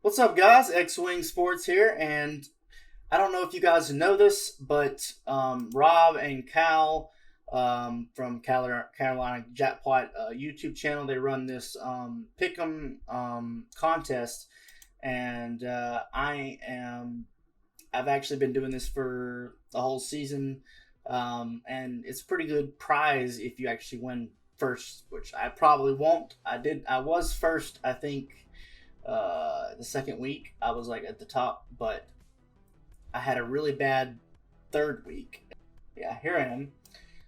What's up, guys? X-Wing Sports here, and I don't know if you guys know this, but Rob and Cal from Carolina Jackpot YouTube channel, they run this pick'em contest, and I've actually been doing this for the whole season, and it's a pretty good prize if you actually win first, which I probably won't. I was first, I think the second week I was like at the top, but I had a really bad third week. Yeah, here I am.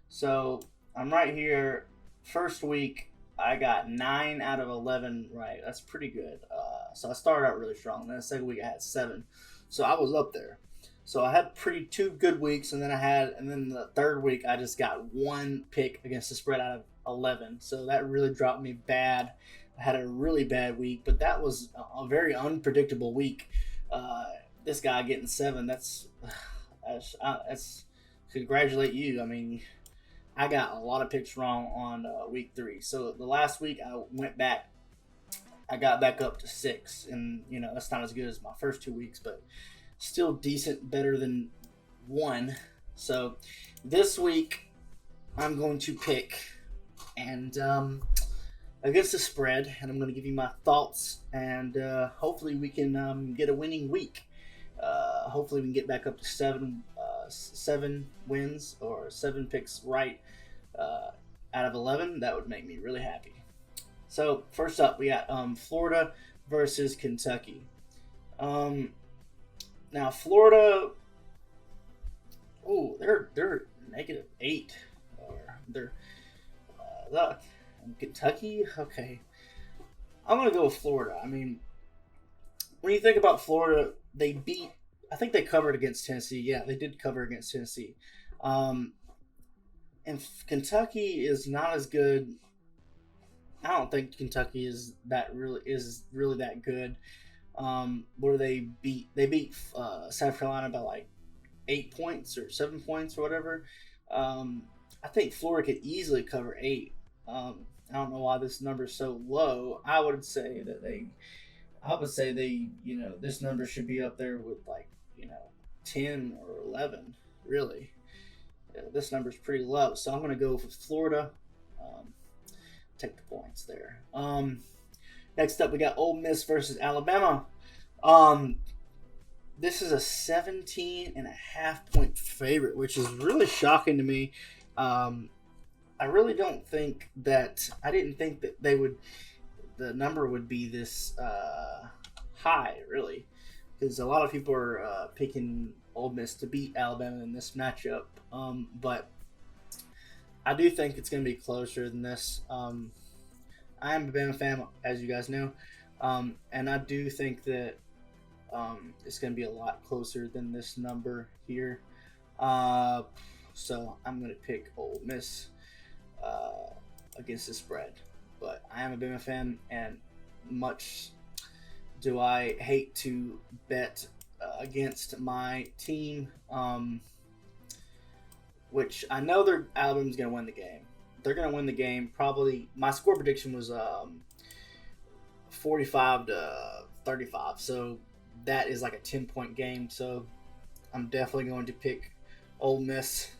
So I'm right here. First week I got 9 out of 11 right. That's pretty good. So I started out really strong. Then the second week I had 7, so I was up there. So I had two good weeks, and then the third week I just got one pick against the spread out of 11. So that really dropped me bad. I had a really bad week, but that was a very unpredictable week. Uh, this guy getting 7, that's congratulate you. I mean, I got a lot of picks wrong on week 3. So the last week I went back, I got back up to 6, and that's not as good as my first 2 weeks, but still decent, better than 1. So this week I'm going to pick and against the spread, and I'm going to give you my thoughts, and hopefully we can get a winning week. Hopefully we can get back up to 7 wins or 7 picks right out of 11. That would make me really happy. So first up, we got Florida versus Kentucky. Now Florida, they're -8, or they're Kentucky. Okay, I'm gonna go with Florida. I mean, when you think about Florida, I think they covered against Tennessee. Yeah, they did cover against Tennessee. And Kentucky is not as good. I don't think Kentucky is really that good. Where they beat South Carolina by like 8 points or 7 points or whatever. I think Florida could easily cover 8. I don't know why this number is so low. I would say they, this number should be up there with like, 10 or 11, really. This number is pretty low. So I'm going to go with Florida. Take the points there. Next up, we got Ole Miss versus Alabama. This is a 17.5 point favorite, which is really shocking to me. I really don't think that I didn't think that the number would be this high, really, because a lot of people are picking Ole Miss to beat Alabama in this matchup. But I do think it's going to be closer than this. I am a Bama fan, as you guys know, and I do think that it's going to be a lot closer than this number here. So I'm going to pick Ole Miss against the spread. But I am a Bama fan, and much do I hate to bet against my team, which I know Alabama's going to win the game. They're going to win the game. Probably my score prediction was 45-35. So that is like a 10-point game. So I'm definitely going to pick Ole Miss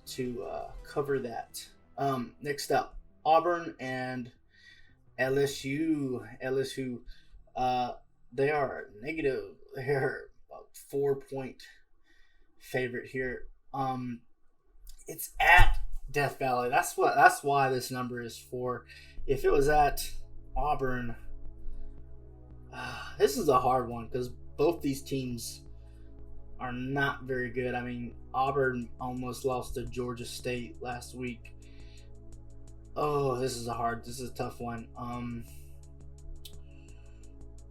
to cover that. Next up, Auburn and LSU. LSU, they are negative. They're a 4-point favorite here. It's at Death Valley. That's why this number is 4. If it was at Auburn, this is a hard one because both these teams are not very good. I mean, Auburn almost lost to Georgia State last week. Oh, this is a tough one.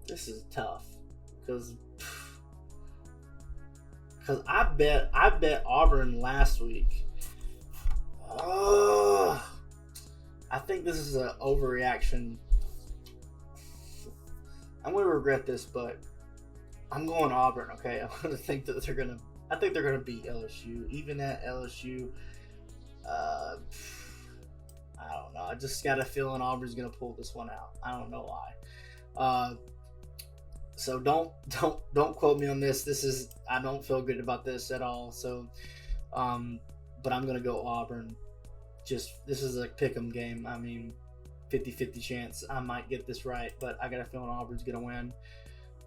This is tough because I bet Auburn last week. I think this is an overreaction. I'm going to regret this, but I'm going Auburn. Okay, I think they're gonna beat LSU, even at LSU. I don't know. I just got a feeling Auburn's gonna pull this one out. I don't know why. So don't quote me on this. I don't feel good about this at all. So, but I'm gonna go Auburn. This is a pick'em game. I mean, 50-50 chance I might get this right, but I got a feeling Auburn's gonna win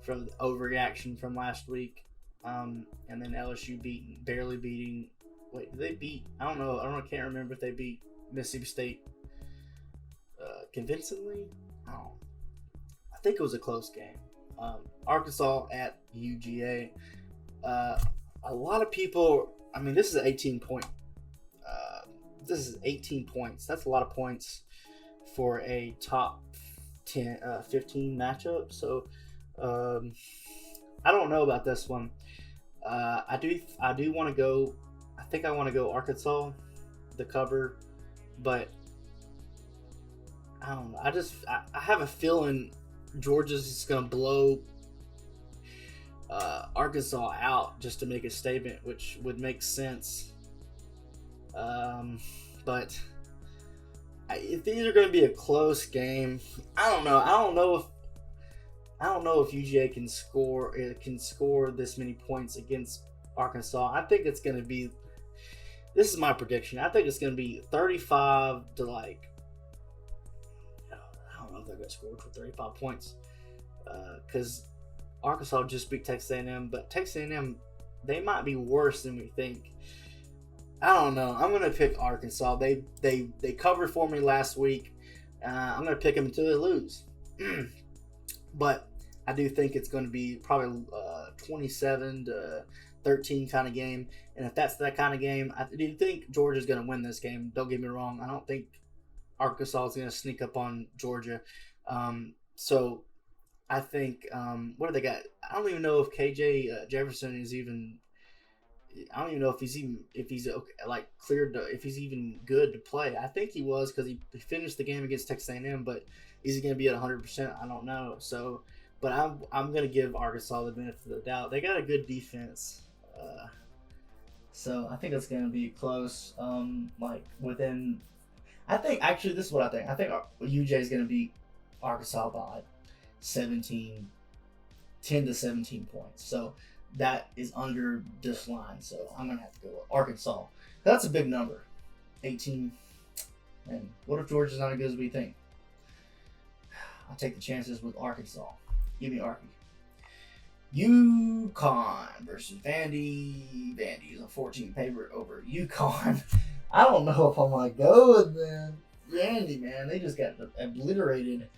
from the overreaction from last week. And then LSU barely beating. Wait, did they beat? I don't know. Can't remember if they beat Mississippi State convincingly. I think it was a close game. Arkansas at UGA. A lot of people. I mean, this is an 18 point. This is 18 points. That's a lot of points for a top 10, 15 matchup. So I don't know about this one. I do want to go. I think I want to go Arkansas, the cover, but I don't know. I have a feeling Georgia's just gonna blow Arkansas out just to make a statement, which would make sense. But if these are going to be a close game, I don't know. I don't know if UGA can score this many points against Arkansas. I think it's going to be. This is my prediction. I think it's going to be 35 to I don't know if they're going to score for 35 points because Arkansas just beat Texas A&M, but Texas A&M, they might be worse than we think. I don't know. I'm going to pick Arkansas. They covered for me last week. I'm going to pick them until they lose. But I do think it's going to be probably 27 to 13 kind of game. And if that's that kind of game, I do think Georgia's going to win this game. Don't get me wrong. I don't think Arkansas is going to sneak up on Georgia. So I think, what do they got? I don't even know if KJ Jefferson is even. I don't even know if he's okay, like cleared to, if he's even good to play. I think he was because he finished the game against Texas A&M, but is he going to be at 100%? I don't know. So, but I'm going to give Arkansas the benefit of the doubt. They got a good defense, so I think it's going to be close. I think actually this is what I think. I think UJ is going to beat Arkansas by 10 to 17 points. So. That is under this line, so I'm going to have to go with Arkansas. That's a big number, 18. And what if Georgia's not as good as we think? I'll take the chances with Arkansas. Give me Arky. UConn versus Vandy. Vandy is a 14 favorite over UConn. I don't know if I'm going to go with them. Vandy, man, they just got obliterated.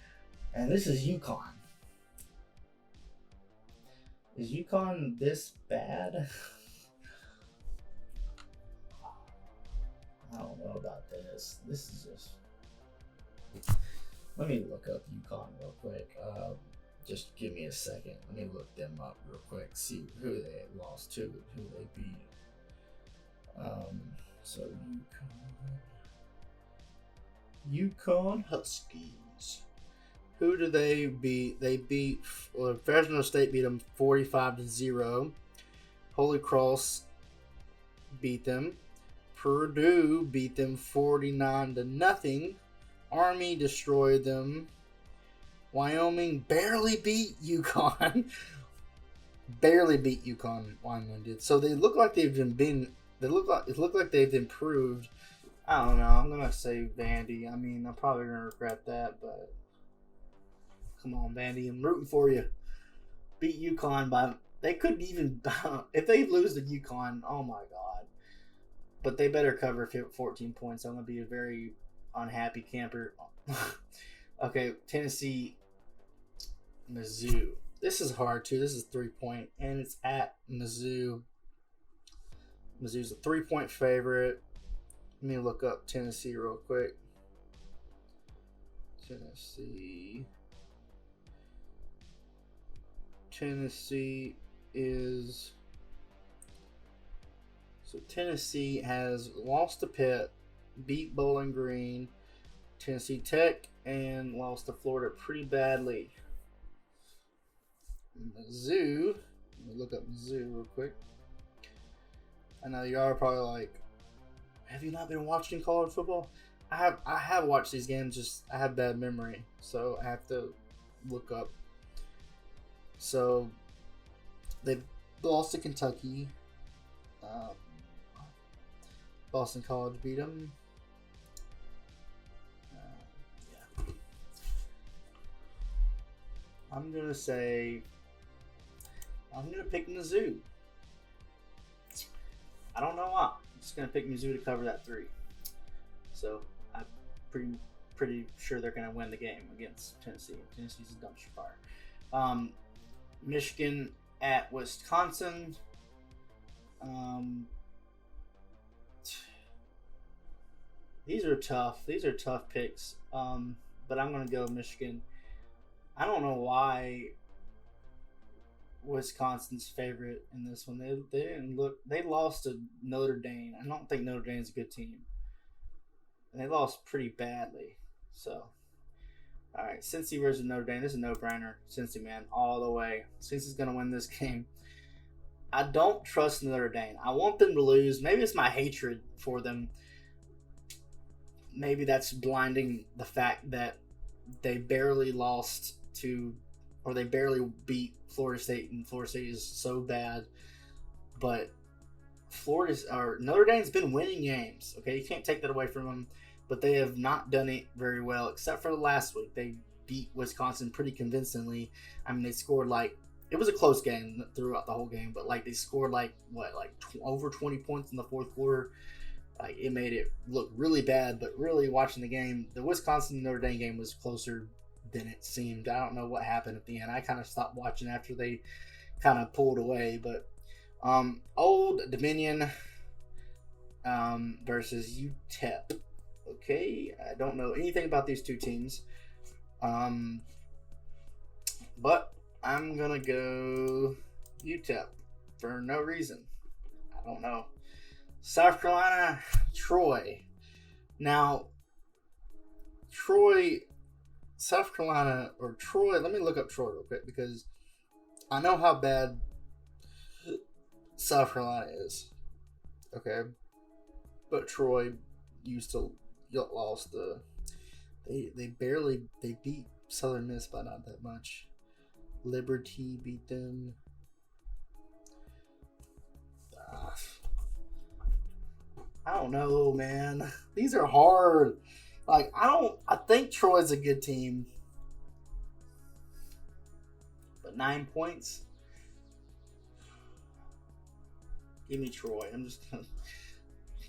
And this is UConn. Is UConn this bad? I don't know about this. This is just. Let me look up UConn real quick. Just give me a second. Let me look them up real quick. See who they lost to, who they beat. So UConn Huskies. Who do they beat? They beat Fresno State beat them 45-0. Holy Cross beat them. Purdue beat them 49-0. Army destroyed them. Wyoming barely beat UConn. Barely beat UConn. Wyoming did. So they look like they've been. It looked like they've improved. I don't know. I'm gonna say Vandy. I mean, I'm probably gonna regret that, but. Come on, Vandy. I'm rooting for you. Beat UConn by... They couldn't even... If they lose to UConn, oh my God. But they better cover 14 points. I'm going to be a very unhappy camper. Okay, Tennessee, Mizzou. This is hard, too. This is 3-point, and it's at Mizzou. Mizzou's a 3-point favorite. Let me look up Tennessee real quick. Tennessee is... So Tennessee has lost to Pitt, beat Bowling Green, Tennessee Tech, and lost to Florida pretty badly. Mizzou, let me look up Mizzou real quick. I know you are probably like, have you not been watching college football? I have watched these games, just I have bad memory, so I have to look up So they lost to Kentucky. Boston College beat them. Yeah. I'm gonna pick Mizzou. I don't know why. I'm just gonna pick Mizzou to cover that 3. So I'm pretty sure they're gonna win the game against Tennessee. Tennessee's a dumpster fire. Michigan at Wisconsin. These are tough. These are tough picks. But I'm gonna go Michigan. I don't know why Wisconsin's favorite in this one. They didn't look. They lost to Notre Dame. I don't think Notre Dame's a good team. And they lost pretty badly. So, all right, Cincy versus Notre Dame. This is a no-brainer. Cincy, man, all the way. Cincy's gonna win this game. I don't trust Notre Dame. I want them to lose. Maybe it's my hatred for them. Maybe that's blinding the fact that they barely lost to, or they barely beat Florida State, and Florida State is so bad. But Notre Dame's been winning games. Okay, you can't take that away from them. But they have not done it very well, except for last week. They beat Wisconsin pretty convincingly. I mean, they scored it was a close game throughout the whole game, but they scored over 20 points in the fourth quarter. It made it look really bad, but really watching the game, the Wisconsin Notre Dame game was closer than it seemed. I don't know what happened at the end. I kind of stopped watching after they kind of pulled away. But Old Dominion versus UTEP. Okay, I don't know anything about these two teams, but I'm gonna go UTEP for no reason. I don't know. South Carolina, Troy. Now, South Carolina, or Troy, let me look up Troy real quick because I know how bad South Carolina is. Okay. But Troy lost they beat Southern Miss by not that much. Liberty beat them. I don't know, man. These are hard. I think Troy's a good team. But 9 points? Give me Troy. I'm just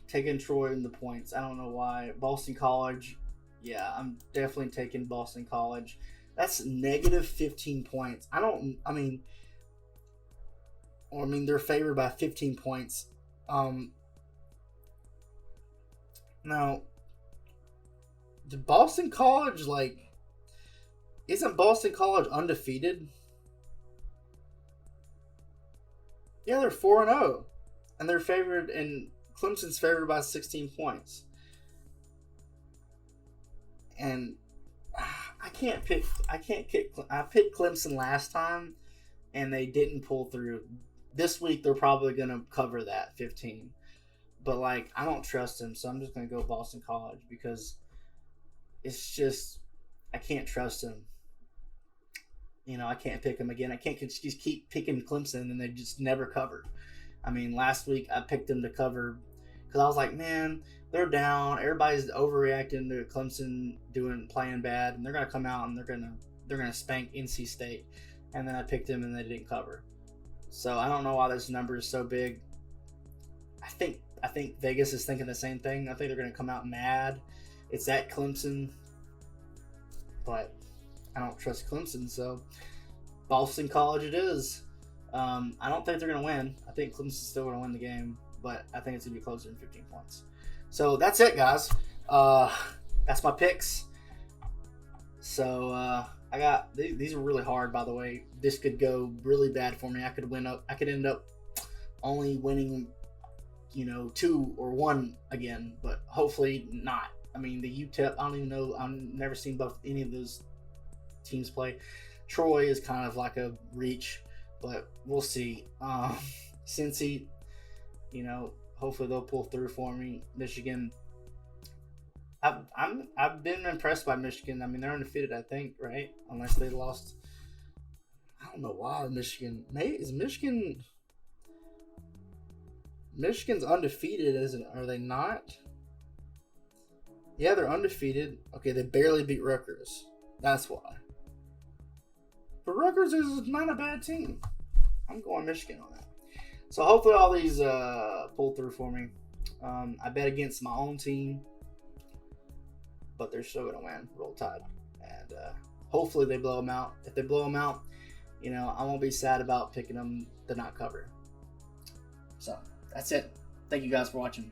taking Troy in the points. I don't know why. Boston College. Yeah, I'm definitely taking Boston College. That's negative 15 points. They're favored by 15 points. Now, did Boston College, isn't Boston College undefeated? Yeah, they're 4-0. And they're favored, and Clemson's favored by 16 points. And I picked Clemson last time, and they didn't pull through. This week, they're probably going to cover that 15. But, I don't trust them, so I'm just going to go Boston College because it's just, I can't trust them. I can't pick them again. I can't just keep picking Clemson, and they just never covered. Last week, I picked them to cover because I was like, man, they're down. Everybody's overreacting to Clemson playing bad, and they're going to come out and they're gonna spank NC State. And then I picked them, and they didn't cover. So I don't know why this number is so big. I think Vegas is thinking the same thing. I think they're going to come out mad. It's at Clemson, but I don't trust Clemson, so Boston College it is. I don't think they're going to win. I think Clemson's still going to win the game, but I think it's going to be closer than 15 points. So that's it, guys. That's my picks. So I got these are really hard, by the way. This could go really bad for me. I could end up only winning 2 or 1 again, but hopefully not. The UTEP, I don't even know. I've never seen any of those teams play. Troy is kind of like a reach, but we'll see. Cincy, hopefully they'll pull through for me. Michigan, I've been impressed by Michigan. They're undefeated, I think, right? Unless they lost. I don't know why Michigan. Maybe is Michigan. Michigan's undefeated, isn't? Are they not? Yeah, they're undefeated. Okay, they barely beat Rutgers. That's why. But Rutgers is not a bad team. I'm going Michigan on that. So hopefully all these pull through for me. I bet against my own team, but they're still gonna win. Roll Tide, and hopefully they blow them out. If they blow them out, I won't be sad about picking them to not cover. So that's it. Thank you guys for watching.